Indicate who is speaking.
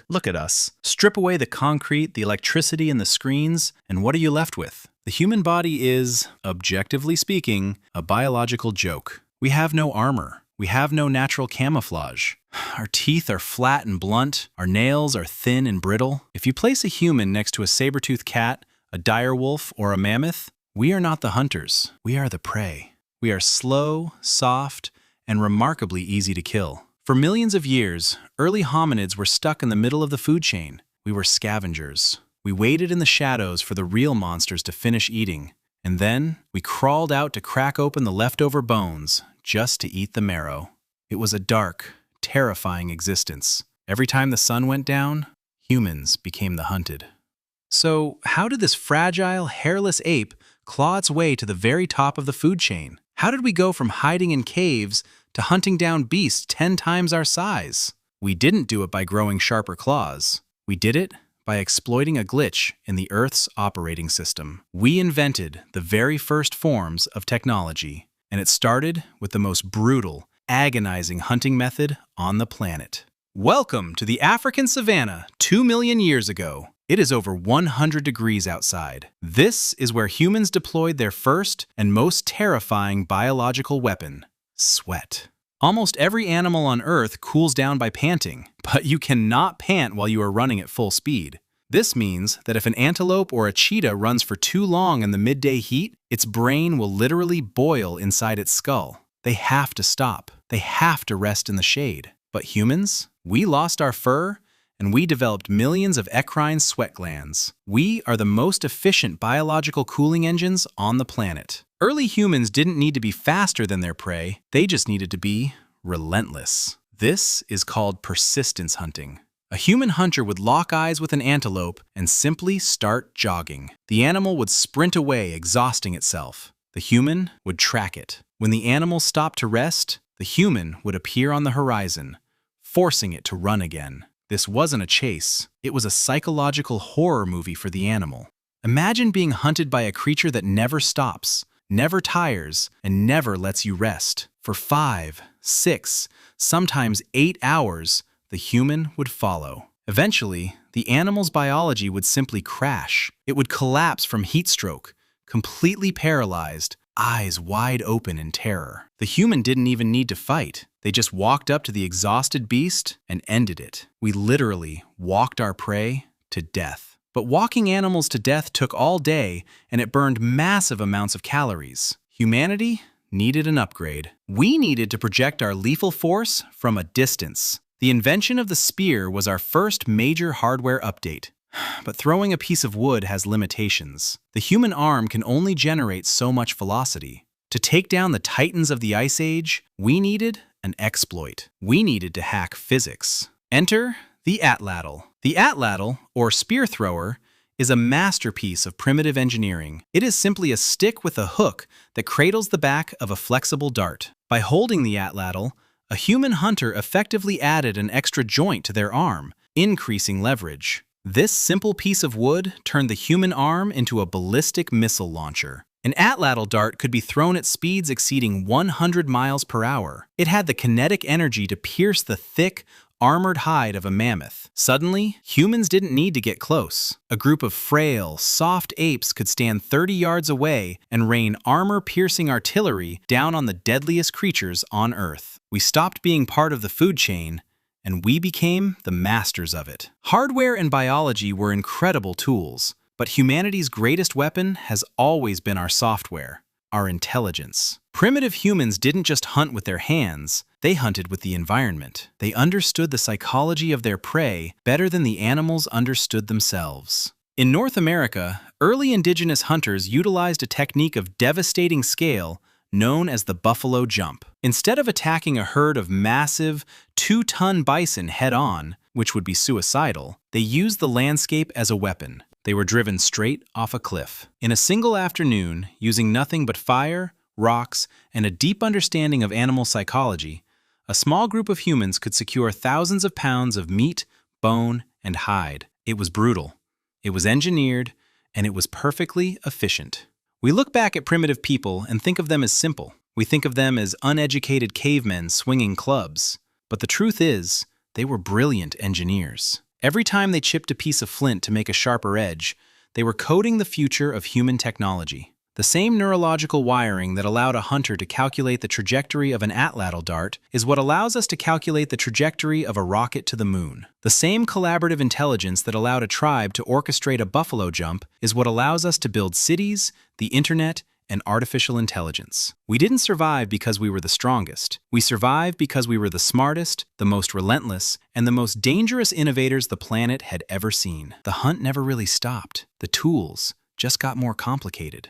Speaker 1: Look at us. Strip away the concrete, the electricity, and the screens, and what are you left with? The human body is, objectively speaking, a biological joke. We have no armor. We have no natural camouflage. Our teeth are flat and blunt. Our nails are thin and brittle. If you place a human next to a saber-toothed cat, a dire wolf, or a mammoth, we are not the hunters. We are the prey. We are slow, soft, and remarkably easy to kill. For millions of years, early hominids were stuck in the middle of the food chain. We were scavengers. We waited in the shadows for the real monsters to finish eating, and then we crawled out to crack open the leftover bones just to eat the marrow. It was a dark, terrifying existence. Every time the sun went down, humans became the hunted. So, how did this fragile, hairless ape claw its way to the very top of the food chain? How did we go from hiding in caves to hunting down beasts 10 times our size? We didn't do it by growing sharper claws. We did it by exploiting a glitch in the Earth's operating system. We invented the very first forms of technology, and it started with the most brutal, agonizing hunting method on the planet. Welcome to the African savanna 2 million years ago. It is over 100 degrees outside. This is where humans deployed their first and most terrifying biological weapon, sweat. Almost every animal on Earth cools down by panting, but you cannot pant while you are running at full speed. This means that if an antelope or a cheetah runs for too long in the midday heat, its brain will literally boil inside its skull. They have to stop. They have to rest in the shade. But humans? We lost our fur, and we developed millions of eccrine sweat glands. We are the most efficient biological cooling engines on the planet. Early humans didn't need to be faster than their prey, they just needed to be relentless. This is called persistence hunting. A human hunter would lock eyes with an antelope and simply start jogging. The animal would sprint away, exhausting itself. The human would track it. When the animal stopped to rest, the human would appear on the horizon, forcing it to run again. This wasn't a chase, it was a psychological horror movie for the animal. Imagine being hunted by a creature that never stops, never tires, and never lets you rest. For 5, 6, sometimes 8 hours, the human would follow. Eventually, the animal's biology would simply crash. It would collapse from heat stroke, completely paralyzed, eyes wide open in terror. The human didn't even need to fight. They just walked up to the exhausted beast and ended it. We literally walked our prey to death. But walking animals to death took all day, and it burned massive amounts of calories. Humanity needed an upgrade. We needed to project our lethal force from a distance. The invention of the spear was our first major hardware update. But throwing a piece of wood has limitations. The human arm can only generate so much velocity. To take down the titans of the Ice Age, we needed an exploit. We needed to hack physics. Enter the atlatl. The atlatl, or spear thrower, is a masterpiece of primitive engineering. It is simply a stick with a hook that cradles the back of a flexible dart. By holding the atlatl, a human hunter effectively added an extra joint to their arm, increasing leverage. This simple piece of wood turned the human arm into a ballistic missile launcher. An atlatl dart could be thrown at speeds exceeding 100 miles per hour. It had the kinetic energy to pierce the thick, armored hide of a mammoth. Suddenly, humans didn't need to get close. A group of frail, soft apes could stand 30 yards away and rain armor-piercing artillery down on the deadliest creatures on Earth. We stopped being part of the food chain, and we became the masters of it. Hardware and biology were incredible tools, but humanity's greatest weapon has always been our software, our intelligence. Primitive humans didn't just hunt with their hands, they hunted with the environment. They understood the psychology of their prey better than the animals understood themselves. In North America, early indigenous hunters utilized a technique of devastating scale known as the buffalo jump. Instead of attacking a herd of massive, 2-ton bison head-on, which would be suicidal, they used the landscape as a weapon. They were driven straight off a cliff. In a single afternoon, using nothing but fire, rocks, and a deep understanding of animal psychology, a small group of humans could secure thousands of pounds of meat, bone, and hide. It was brutal. It was engineered, and it was perfectly efficient. We look back at primitive people and think of them as simple. We think of them as uneducated cavemen swinging clubs. But the truth is, they were brilliant engineers. Every time they chipped a piece of flint to make a sharper edge, they were coding the future of human technology. The same neurological wiring that allowed a hunter to calculate the trajectory of an atlatl dart is what allows us to calculate the trajectory of a rocket to the moon. The same collaborative intelligence that allowed a tribe to orchestrate a buffalo jump is what allows us to build cities, the internet, and artificial intelligence. We didn't survive because we were the strongest. We survived because we were the smartest, the most relentless, and the most dangerous innovators the planet had ever seen. The hunt never really stopped. The tools just got more complicated.